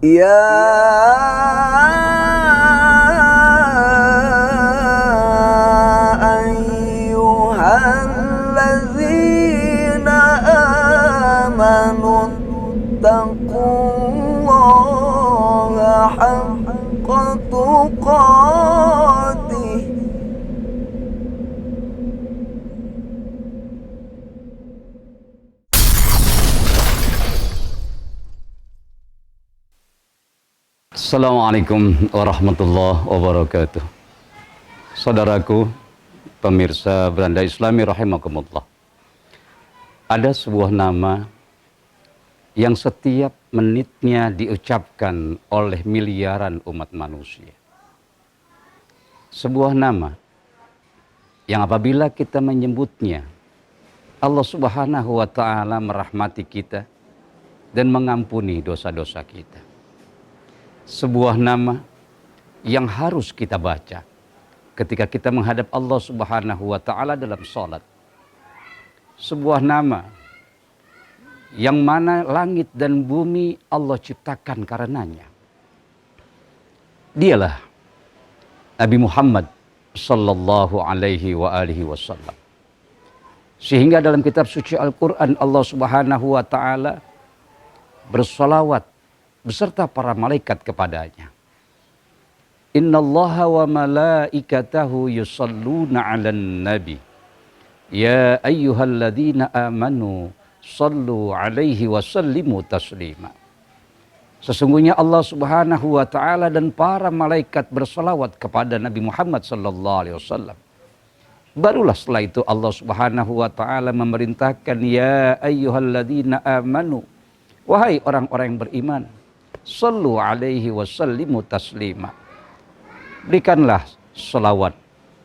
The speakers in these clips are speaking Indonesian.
يا أيها الذين آمنوا اتقوا الله حق تقاته Assalamualaikum warahmatullahi wabarakatuh. Saudaraku, pemirsa Beranda Islami rahimakumullah. Ada sebuah nama yang setiap menitnya diucapkan oleh miliaran umat manusia. Sebuah nama yang apabila kita menyebutnya, Allah Subhanahu wa Ta'ala merahmati kita dan mengampuni dosa-dosa kita. Sebuah nama yang harus kita baca ketika kita menghadap Allah Subhanahu wa Ta'ala dalam salat. Sebuah nama yang mana langit dan bumi Allah ciptakan karenanya. Dialah Nabi Muhammad sallallahu alaihi wa alihi wasallam. Sehingga dalam kitab suci Al-Quran Allah Subhanahu wa Ta'ala bersalawat beserta para malaikat kepadanya. Innallaha wa malaikatahu yusalluna 'alan nabi. Ya ayyuhalladzina amanu sallu 'alaihi wa sallimu taslima. Sesungguhnya Allah Subhanahu wa Ta'ala dan para malaikat bersalawat kepada Nabi Muhammad sallallahu alaihi wasallam. Barulah setelah itu Allah Subhanahu wa Ta'ala memerintahkan, ya ayyuhalladzina amanu, wahai orang-orang yang beriman, sallu alaihi wasallimu taslima. Berikanlah selawat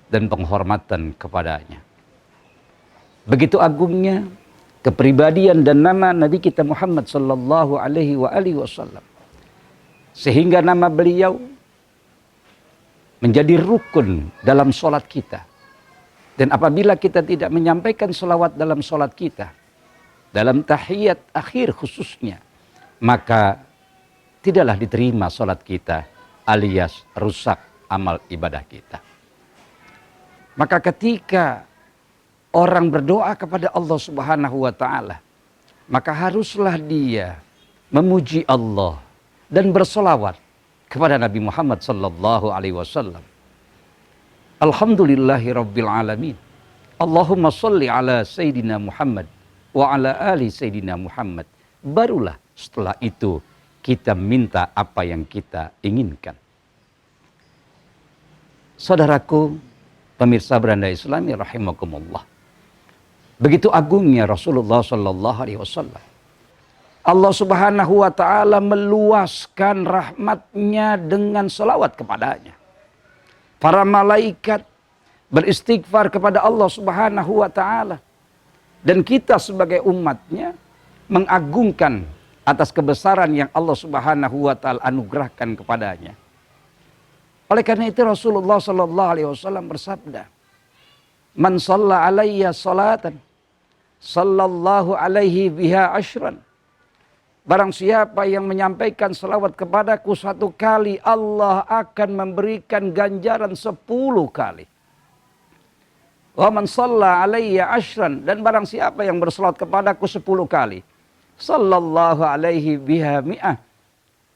dan penghormatan kepadanya. Begitu agungnya kepribadian dan nama Nabi kita Muhammad sallallahu alaihi wasallam. Sehingga nama beliau menjadi rukun dalam sholat kita. Dan apabila kita tidak menyampaikan selawat dalam sholat kita, dalam tahiyat akhir khususnya, maka tidaklah diterima sholat kita alias rusak amal ibadah kita. Maka ketika orang berdoa kepada Allah Subhanahu wa Ta'ala, maka haruslah dia memuji Allah dan bersolawat kepada Nabi Muhammad sallallahu alaihi wasallam. Alhamdulillahi rabbil alamin. Allahumma salli ala Sayyidina Muhammad wa ala ali Sayyidina Muhammad. Barulah setelah itu kita minta apa yang kita inginkan. Saudaraku, pemirsa Beranda Islami rahimakumullah. Begitu agungnya Rasulullah sallallahu alaihi wasallam. Allah Subhanahu wa Ta'ala meluaskan rahmatnya dengan selawat kepadanya. Para malaikat beristighfar kepada Allah Subhanahu wa Ta'ala. Dan kita sebagai umatnya mengagungkan atas kebesaran yang Allah Subhanahu wa Ta'ala anugerahkan kepadanya. Oleh karena itu Rasulullah sallallahu alaihi wasallam bersabda, "Man shalla alayya salatan sallallahu alaihi biha asyran." Barang siapa yang menyampaikan selawat kepadaku satu kali, Allah akan memberikan ganjaran 10 kali. Wa man shalla alayya asyran, dan barang siapa yang berselawat kepadaku 10 kali, sallallahu alaihi biha mi'ah.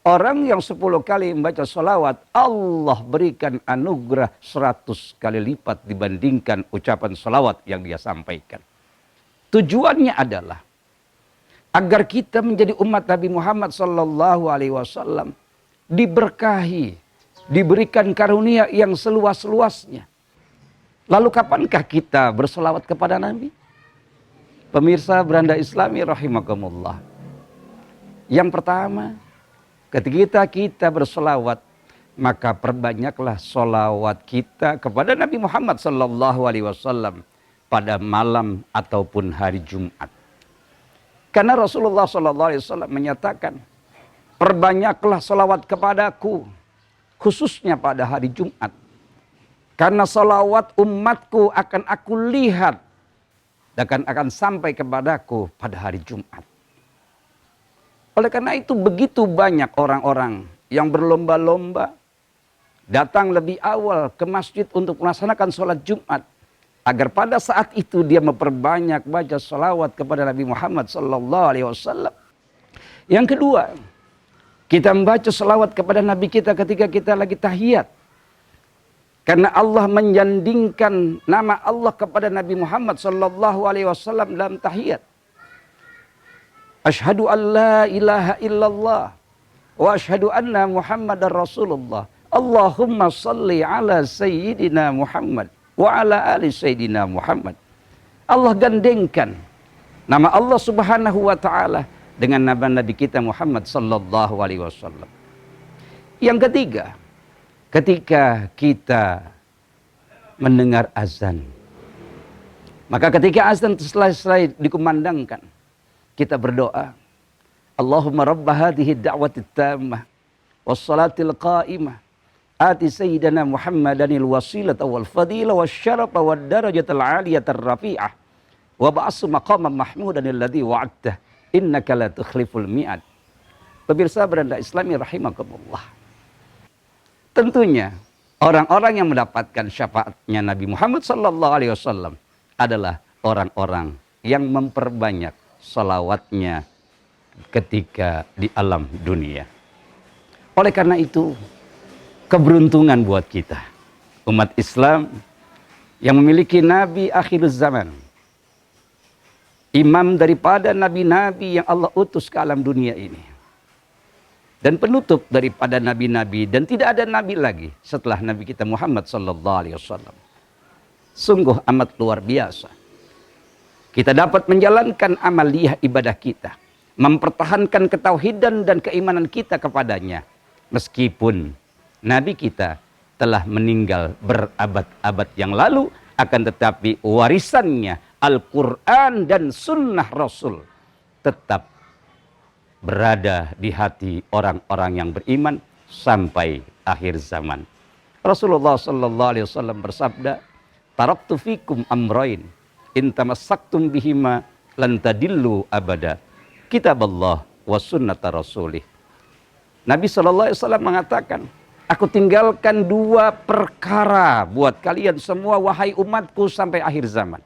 Orang yang 10 kali membaca salawat, Allah berikan anugerah 100 kali lipat dibandingkan ucapan salawat yang dia sampaikan. Tujuannya adalah agar kita menjadi umat Nabi Muhammad sallallahu alaihi wasallam diberkahi, diberikan karunia yang seluas-luasnya. Lalu kapankah kita berselawat kepada Nabi? Pemirsa Beranda Islami rahimakumullah. Yang pertama, ketika kita berselawat, maka perbanyaklah selawat kita kepada Nabi Muhammad sallallahu alaihi wasallam pada malam ataupun hari Jumat. Karena Rasulullah sallallahu alaihi wasallam menyatakan, perbanyaklah selawat kepadaku khususnya pada hari Jumat. Karena selawat umatku akan aku lihat dan akan sampai kepadaku pada hari Jumat. Oleh karena itu begitu banyak orang-orang yang berlomba-lomba datang lebih awal ke masjid untuk melaksanakan sholat Jumat. Agar pada saat itu dia memperbanyak baca salawat kepada Nabi Muhammad SAW. Yang kedua, kita membaca salawat kepada Nabi kita ketika kita lagi tahiyat. Karena Allah menyandingkan nama Allah kepada Nabi Muhammad SAW dalam tahiyat. Asyhadu an la ilaha illallah wa asyhadu anna Muhammadar Rasulullah. Allahumma salli ala Sayyidina Muhammad wa ala ali Sayyidina Muhammad. Allah gandengkan nama Allah Subhanahu wa taala dengan nama Nabi kita Muhammad sallallahu alaihi wasallam. Yang ketiga, ketika kita mendengar azan, maka ketika azan selesai dikumandangkan, kita berdoa, Allahumma rabb hadhihi ad-da'wati at-tammah was-salatil qa'imah ati sayyidina Muhammadanil wasilata wal fadilah wasyarafa wad darajatal 'aliyatar rafi'ah wa ba'su maqaman mahmudan alladzi wa'adta innaka la tukhliful mi'ad. Pemirsa beranda Islami rahimakumullah. Tentunya orang-orang yang mendapatkan syafaatnya Nabi Muhammad sallallahu alaihi wasallam adalah orang-orang yang memperbanyak salawatnya ketika di alam dunia. Oleh karena itu, keberuntungan buat kita, umat Islam yang memiliki Nabi akhir zaman, imam daripada nabi-nabi yang Allah utus ke alam dunia ini, dan penutup daripada nabi-nabi, dan tidak ada nabi lagi setelah Nabi kita Muhammad sallallahu alaihi wasallam. Sungguh amat luar biasa. Kita dapat menjalankan amaliyah ibadah kita, mempertahankan ketauhidan dan keimanan kita kepadanya, meskipun Nabi kita telah meninggal berabad-abad yang lalu, akan tetapi warisannya Al-Quran dan Sunnah Rasul tetap berada di hati orang-orang yang beriman sampai akhir zaman. Rasulullah sallallahu alaihi wasallam bersabda, "Taraktu fikum amrain, in tamassaktum bihima lan tadillu abada, kitaballah wa sunnata rasulih." Nabi sallallahu alaihi wasallam mengatakan, aku tinggalkan dua perkara buat kalian semua wahai umatku sampai akhir zaman.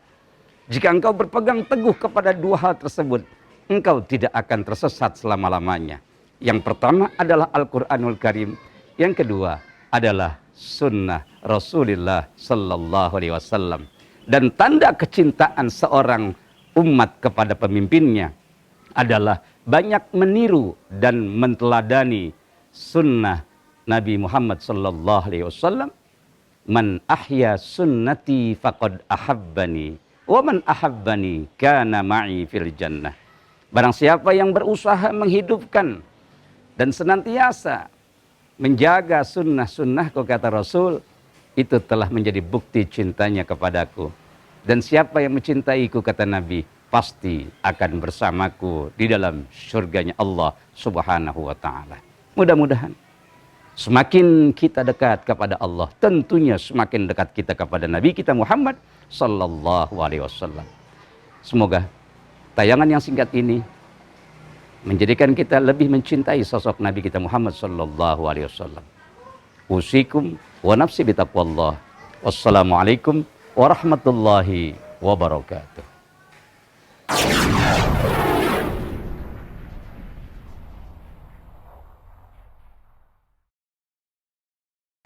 Jika engkau berpegang teguh kepada dua hal tersebut, engkau tidak akan tersesat selama-lamanya. Yang pertama adalah Al-Quranul Karim. Yang kedua adalah sunnah Rasulullah sallallahu alaihi wasallam. Dan tanda kecintaan seorang umat kepada pemimpinnya adalah banyak meniru dan menteladani sunnah Nabi Muhammad sallallahu alaihi wasallam. Man ahya sunnati faqad ahabbani wa man ahabbani kana ma'i fil jannah. Barang siapa yang berusaha menghidupkan dan senantiasa menjaga sunnah-sunnahku, kata Rasul, itu telah menjadi bukti cintanya kepadaku. Dan siapa yang mencintaiku, kata Nabi, pasti akan bersamaku di dalam surganya Allah Subhanahu wa ta'ala. Mudah-mudahan semakin kita dekat kepada Allah, tentunya semakin dekat kita kepada Nabi kita Muhammad sallallahu alaihi wasallam. Semoga tayangan yang singkat ini menjadikan kita lebih mencintai sosok Nabi kita Muhammad sallallahu alaihi wasallam. Usikum wa nafsi bitaqwallah. Wassalamualaikum warahmatullahi wabarakatuh.